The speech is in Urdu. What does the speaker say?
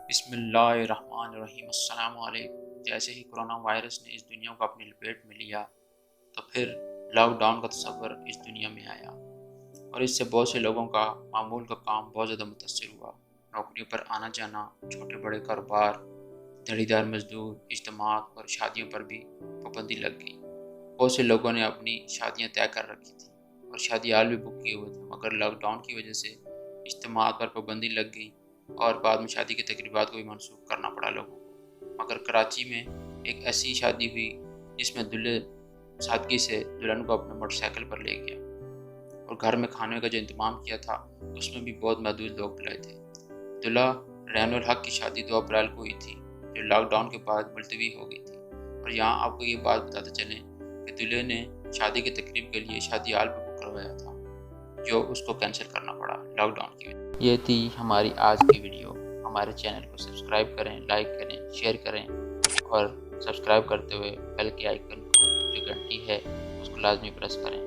بسم اللہ الرحمن الرحیم۔ السلام علیکم۔ جیسے ہی کرونا وائرس نے اس دنیا کو اپنی لپیٹ میں لیا تو پھر لاک ڈاؤن کا تصور اس دنیا میں آیا اور اس سے بہت سے لوگوں کا معمول کا کام بہت زیادہ متاثر ہوا۔ نوکریوں پر آنا جانا، چھوٹے بڑے کاروبار، دیہڑیدار مزدور، اجتماعات اور شادیوں پر بھی پابندی لگ گئی۔ بہت سے لوگوں نے اپنی شادیاں طے کر رکھی تھیں اور شادی ہال بھی بک کیے ہوئے تھے، مگر لاک ڈاؤن کی وجہ سے اجتماعات پر پابندی لگ گئی اور بعد میں شادی کی تقریبات کو بھی منسوخ کرنا پڑا لوگوں کو۔ مگر کراچی میں ایک ایسی شادی ہوئی جس میں دلہے سادگی سے دلہن کو اپنے موٹر سائیکل پر لے گیا اور گھر میں کھانے کا جو انتظام کیا تھا اس میں بھی بہت محدود لوگ بلائے تھے۔ دلہا رین الحق کی شادی 2 اپریل کو ہوئی تھی جو لاک ڈاؤن کے بعد ملتوی ہو گئی تھی۔ اور یہاں آپ کو یہ بات بتاتے چلیں کہ دلہے نے شادی کی تقریب کے لیے شادی ہال بھی بک کروایا تھا جو اس کو کینسل کرنا پڑا لاک ڈاؤن کی وجہ سے۔ یہ تھی ہماری آج کی ویڈیو۔ ہمارے چینل کو سبسکرائب کریں، لائک کریں، شیئر کریں اور سبسکرائب کرتے ہوئے بیل کے آئیکن کو جو گھنٹی ہے اس کو لازمی پریس کریں۔